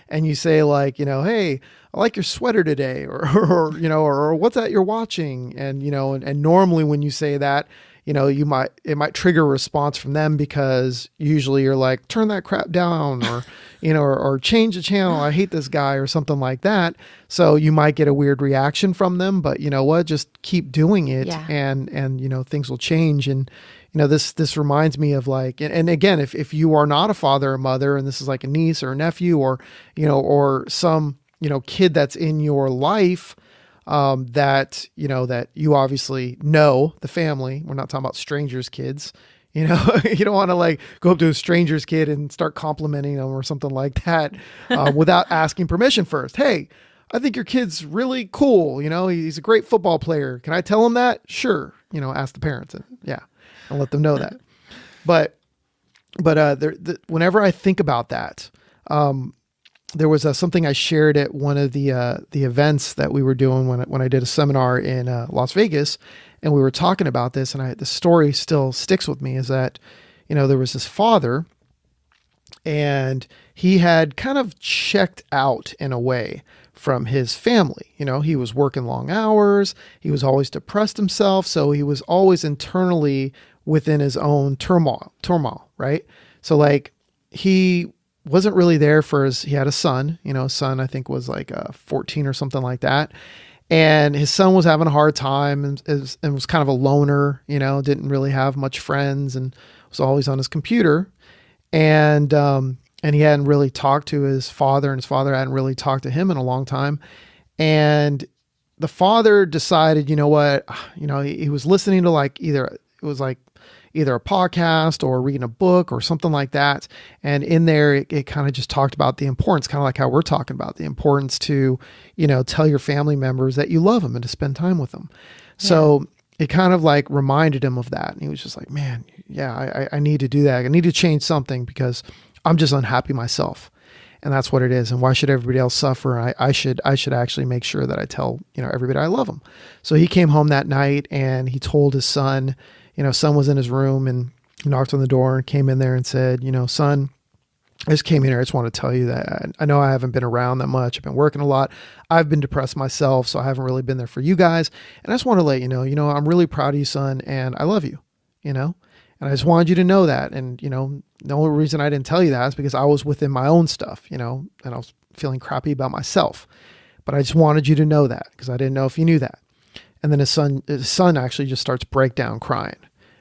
And you say hey, I like your sweater today, or what's that you're watching? And, and normally when you say that, it might trigger a response from them, because usually you're like, turn that crap down, or, or change the channel. I hate this guy, or something like that. So you might get a weird reaction from them, but you know what, just keep doing it, and things will change. And, this reminds me of and again, if you are not a father or mother, and this is like a niece or a nephew, or, or some, kid that's in your life, that you obviously know the family. We're not talking about strangers' kids. You don't want to go up to a stranger's kid and start complimenting them or something like that, without asking permission first. Hey, I think your kid's really cool. He's a great football player. Can I tell him that? Sure. Ask the parents, and let them know that. But whenever I think about that, there was something I shared at one of the events that we were doing when I did a seminar in Las Vegas, and we were talking about this, and the story still sticks with me, is that, there was this father, and he had kind of checked out in a way from his family. He was working long hours. He was always depressed himself. So he was always internally within his own turmoil, right? So he wasn't really there he had a son, his son, I think was 14 or something like that. And his son was having a hard time and was kind of a loner, didn't really have much friends, and was always on his computer. And he hadn't really talked to his father, and his father hadn't really talked to him in a long time. And the father decided, he was listening to either a podcast or reading a book or something like that. And in there, it kind of just talked about the importance, kind of like how we're talking about the importance to, tell your family members that you love them and to spend time with them. Yeah. So it kind of reminded him of that. And he was just like, man, yeah, I need to do that. I need to change something because I'm just unhappy myself. And that's what it is. And why should everybody else suffer? I should actually make sure that I tell, everybody I love them. So he came home that night and he told his son, son was in his room, and he knocked on the door and came in there and said, son, I just came in here. I just want to tell you that I know I haven't been around that much. I've been working a lot. I've been depressed myself, so I haven't really been there for you guys. And I just want to let you know, I'm really proud of you, son, and I love you, and I just wanted you to know that. And, the only reason I didn't tell you that is because I was within my own stuff, and I was feeling crappy about myself. But I just wanted you to know that because I didn't know if you knew that. And then his son actually just starts breakdown crying.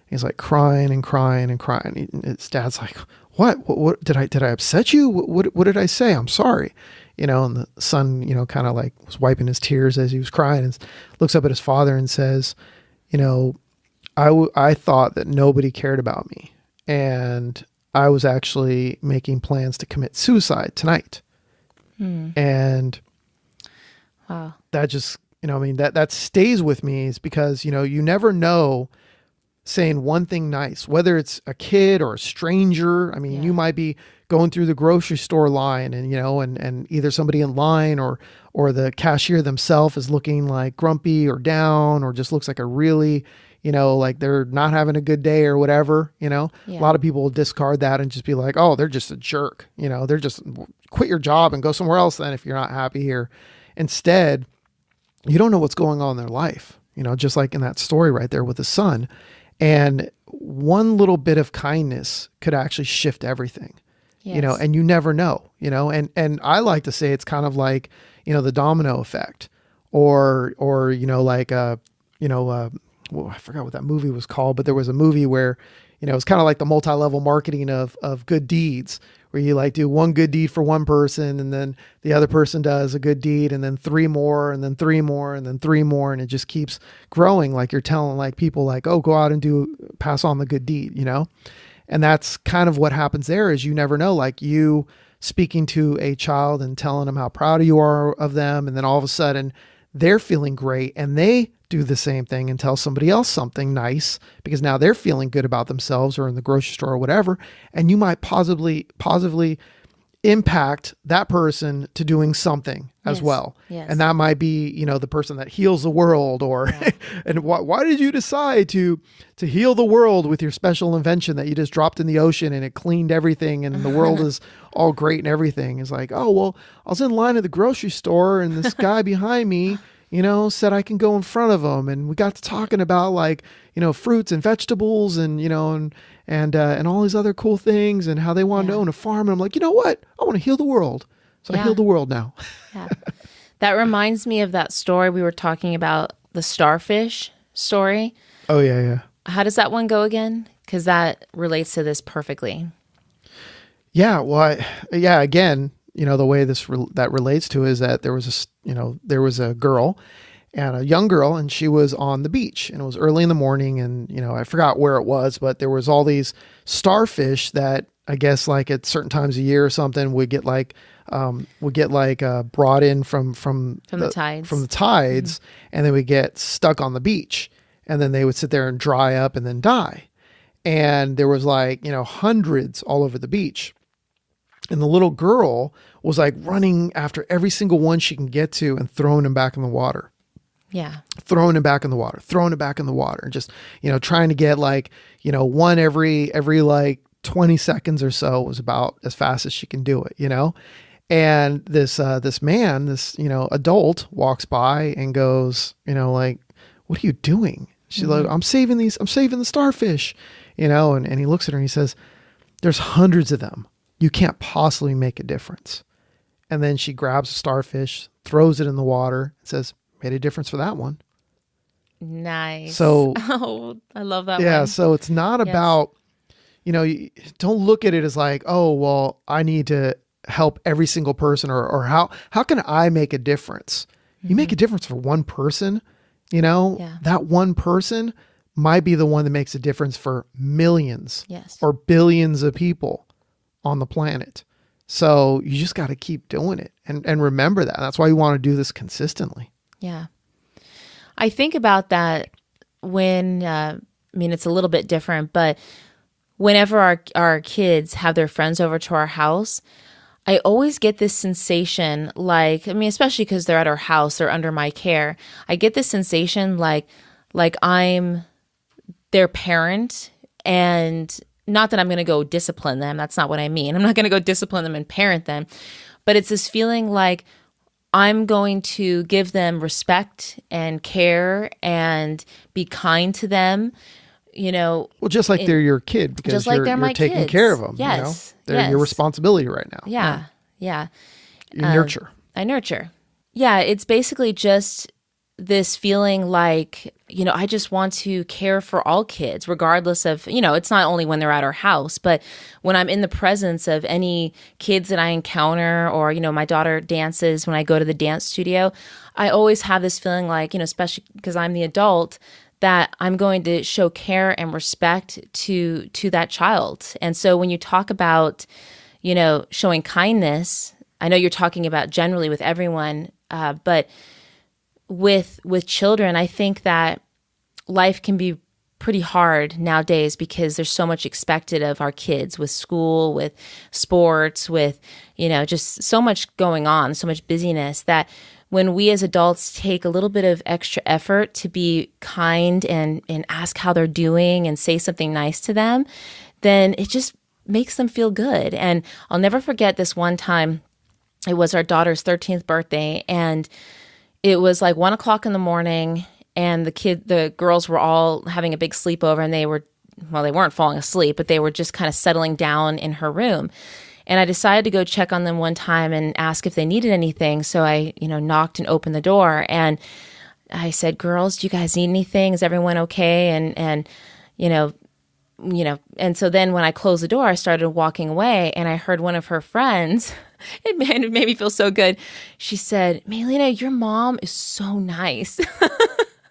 He's like crying and crying and crying. His dad's like, what did I upset you? What did I say? I'm sorry. And the son, kind of like was wiping his tears as he was crying and looks up at his father and says, I thought that nobody cared about me, and I was actually making plans to commit suicide tonight. And wow, that just, that stays with me, is because, you never know, saying one thing nice, whether it's a kid or a stranger. You might be going through the grocery store line and, and either somebody in line or the cashier themselves is looking like grumpy or down, or just looks like a really, like they're not having a good day or whatever, A lot of people will discard that and just be like, oh, they're just a jerk. They're just, quit your job and go somewhere else then if you're not happy here. Instead, you don't know what's going on in their life, just like in that story right there with the son. And one little bit of kindness could actually shift everything, and you never know, and I like to say it's kind of like, the domino effect, or like, well, I forgot what that movie was called, but there was a movie where, it's kind of like the multi-level marketing of good deeds, where you like do one good deed for one person, and then the other person does a good deed, and then three more, and then three more, and then three more. And it just keeps growing. Like you're telling like people like, oh, go out and pass on the good deed, And that's kind of what happens there, is you never know, like you speaking to a child and telling them how proud you are of them. And then all of a sudden they're feeling great, and they do the same thing and tell somebody else something nice, because now they're feeling good about themselves, or in the grocery store or whatever. And you might positively impact that person to doing something as well. Yes. And that might be, the person that heals the world, or, and why did you decide to heal the world with your special invention that you just dropped in the ocean and it cleaned everything and the world is all great and everything? It's like, oh, well, I was in line at the grocery store and this guy behind me, said I can go in front of him. And we got to talking about like, fruits and vegetables and, and all these other cool things and how they wanted to own a farm. And I'm like, you know what? I want to heal the world. So I healed the world now. Yeah. That reminds me of that story we were talking about, the starfish story. Oh, yeah. How does that one go again? Because that relates to this perfectly. Yeah. Well, again, the way that relates to is that there was a girl, and a young girl, and she was on the beach, and it was early in the morning, and, I forgot where it was, but there was all these starfish that I guess like at certain times of year or something would get brought in from the tides, and they would get stuck on the beach, and then they would sit there and dry up and then die. And there was like, hundreds all over the beach. And the little girl was like running after every single one she can get to and throwing them back in the water. Yeah. Throwing it back in the water, and just, trying to get like, one every like 20 seconds or so was about as fast as she can do it, And this man, adult walks by and goes, like, what are you doing? She's like, I'm saving the starfish, and he looks at her and he says, there's hundreds of them. You can't possibly make a difference. And then she grabs a starfish, throws it in the water, and says, made a difference for that one. Nice. So, I love that one. Yeah. So it's not about, you don't look at it as like, oh, well, I need to help every single person, or how can I make a difference? You make a difference for one person, that one person might be the one that makes a difference for millions or billions of people on the planet. So you just got to keep doing it and remember that. That's why you want to do this consistently. Yeah. I think about that when, it's a little bit different, but whenever our kids have their friends over to our house, I always get this sensation like, I mean, especially because they're at our house, they're under my care. I get this sensation like I'm their parent, and not that I'm going to go discipline them. That's not what I mean. I'm not going to go discipline them and parent them. But it's this feeling like I'm going to give them respect and care and be kind to them, Well, just like they're your kid, because just like they're my taking kids. care of them. Yes. They're your responsibility right now. Yeah. You nurture. I nurture. Yeah, it's basically just this feeling like, I just want to care for all kids, regardless of, it's not only when they're at our house, but when I'm in the presence of any kids that I encounter, or, my daughter dances when I go to the dance studio, I always have this feeling like, especially because I'm the adult, that I'm going to show care and respect to that child. And so when you talk about, showing kindness, I know you're talking about generally with everyone, but with children, I think that life can be pretty hard nowadays because there's so much expected of our kids with school, with sports, with, just so much going on, so much busyness, that when we as adults take a little bit of extra effort to be kind and ask how they're doing and say something nice to them, then it just makes them feel good. And I'll never forget this one time. It was our daughter's 13th birthday, and it was like 1:00 in the morning, and the girls were all having a big sleepover, and they weren't falling asleep, but they were just kind of settling down in her room. And I decided to go check on them one time and ask if they needed anything. So I, knocked and opened the door, and I said, "Girls, do you guys need anything? Is everyone okay?" And and so then when I closed the door, I started walking away, and I heard one of her friends. It made me feel so good. She said, "Maylena, your mom is so nice."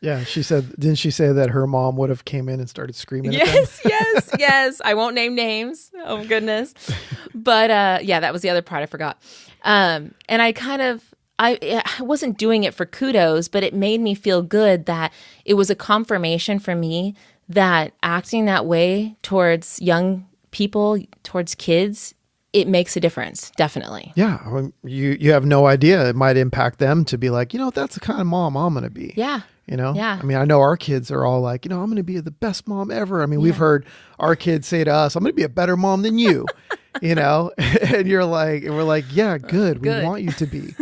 Yeah, didn't she say that her mom would have came in and started screaming at them? Yes. I won't name names. Oh, goodness. But that was the other part I forgot. And I wasn't doing it for kudos, but it made me feel good that it was a confirmation for me that acting that way towards young people, towards kids, it makes a difference, definitely. Yeah. I mean, you have no idea. It might impact them to be like, that's the kind of mom I'm going to be. Yeah. Yeah. I mean, I know our kids are all like, I'm going to be the best mom ever. I mean, we've heard our kids say to us, "I'm going to be a better mom than you," and we're like, yeah, good. We want you to be,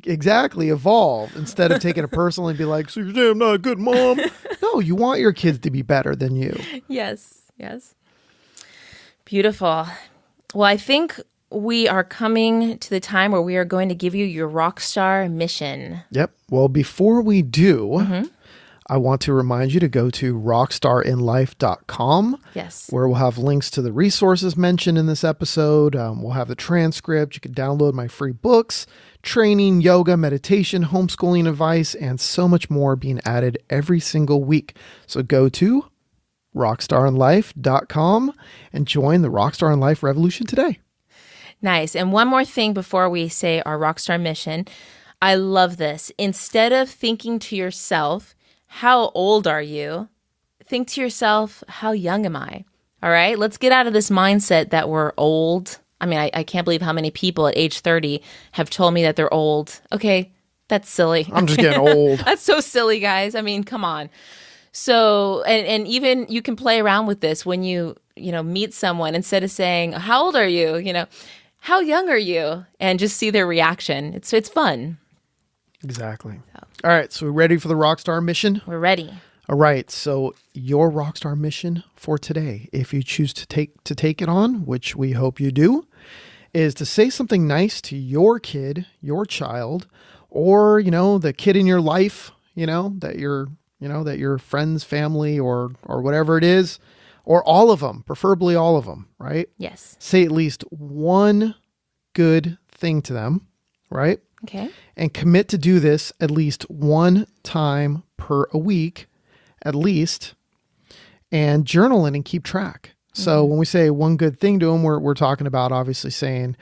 exactly, evolve, instead of taking it personally and be like, "So you're saying I'm not a good mom?" No, you want your kids to be better than you. Yes. Beautiful. Well, I think we are coming to the time where we are going to give you your Rockstar Mission. Yep. Well, before we do, I want to remind you to go to rockstarinlife.com. Yes. Where we'll have links to the resources mentioned in this episode. We'll have the transcript. You can download my free books, training, yoga, meditation, homeschooling advice, and so much more being added every single week. So go to rockstarinlife.com and join the Rockstar in Life revolution today. Nice. And one more thing before we say our Rockstar Mission. I love this. Instead of thinking to yourself, "How old are you?" think to yourself, "How young am I?" All right? Let's get out of this mindset that we're old. I mean, I can't believe how many people at age 30 have told me that they're old. Okay, that's silly. I'm just getting old. That's so silly, guys. I mean, come on. So, and even you can play around with this when you meet someone. Instead of saying, "How old are you?" "How young are you?" And just see their reaction. It's fun. Exactly. All right. So we're ready for the Rockstar Mission? We're ready. All right. So your Rockstar Mission for today, if you choose to take it on, which we hope you do, is to say something nice to your kid, your child, or, the kid in your life, that your friends, family, or whatever it is, or all of them, preferably all of them, right? Yes. Say at least one good thing to them, right? Okay. And commit to do this at least one time per a week, at least, and journal it and keep track. So when we say one good thing to them, we're talking about obviously saying,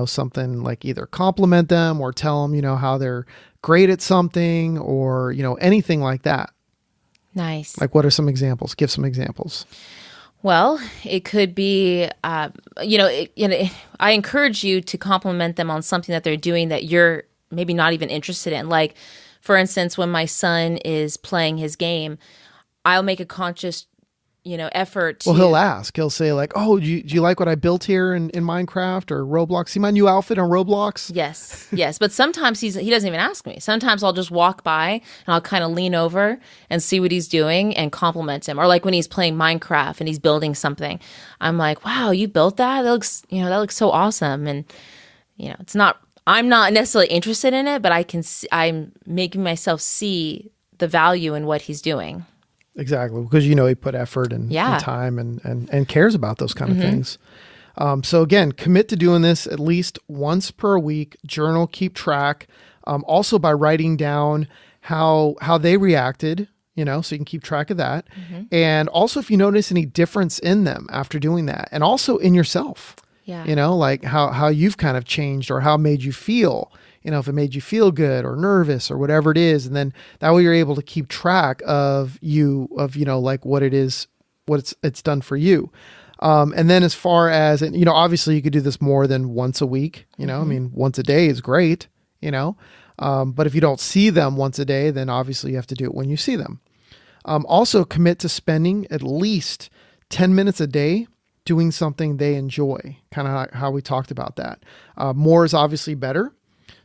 something like either compliment them or tell them, how they're great at something, or, anything like that. Nice. Like, what are some examples? Give some examples. Well, it could be, I encourage you to compliment them on something that they're doing that you're maybe not even interested in. Like, for instance, when my son is playing his game, I'll make a conscious, effort to... Well, he'll ask. He'll say like, oh, do you like what I built here in Minecraft or Roblox? See my new outfit on Roblox? Yes. But sometimes he doesn't even ask me. Sometimes I'll just walk by and I'll kind of lean over and see what he's doing and compliment him. Or like when he's playing Minecraft and he's building something, I'm like, wow, you built that? That looks so awesome. And, I'm not necessarily interested in it, but I'm making myself see the value in what he's doing. Exactly, because he put effort and time and cares about those kind of things. So again, commit to doing this at least once per week. Journal, keep track. Also by writing down how they reacted, so you can keep track of that. And also if you notice any difference in them after doing that, and also in yourself. Yeah. Like how you've kind of changed or how it made you feel. If it made you feel good or nervous or whatever it is. And then that way you're able to keep track of like what it is, what it's done for you. And then as far as, obviously you could do this more than once a week, once a day is great, but if you don't see them once a day, then obviously you have to do it when you see them. Also commit to spending at least 10 minutes a day doing something they enjoy, kind of how we talked about that. More is obviously better.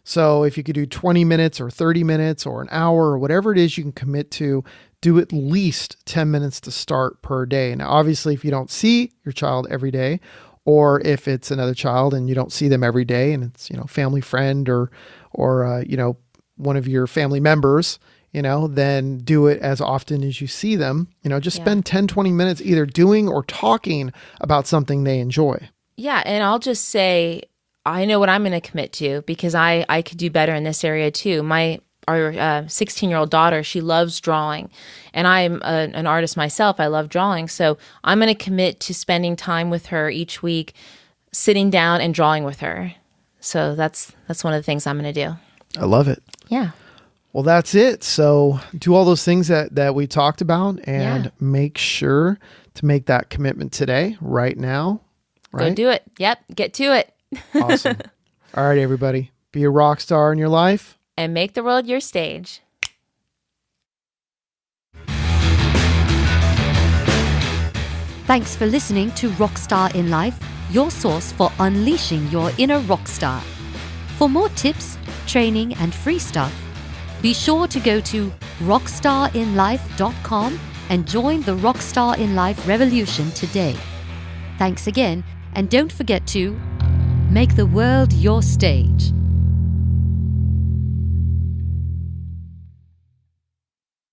So if you could do 20 minutes or 30 minutes or an hour or whatever it is you can commit to, do at least 10 minutes to start per day. Now, obviously, if you don't see your child every day, or if it's another child and you don't see them every day and it's, family friend or one of your family members, then do it as often as you see them. Just spend 10, 20 minutes either doing or talking about something they enjoy. Yeah. And I'll just say, I know what I'm going to commit to because I could do better in this area too. Our 16-year-old daughter, she loves drawing, and I'm an artist myself. I love drawing. So I'm going to commit to spending time with her each week, sitting down and drawing with her. So that's one of the things I'm going to do. I love it. Yeah. Well, that's it. So do all those things that we talked about and make sure to make that commitment today, right now. Right? Go do it. Yep. Get to it. Awesome. All right, everybody. Be a rock star in your life. And make the world your stage. Thanks for listening to Rockstar In Life, your source for unleashing your inner rock star. For more tips, training, and free stuff, be sure to go to rockstarinlife.com and join the Rockstar In Life revolution today. Thanks again, and don't forget to make the world your stage.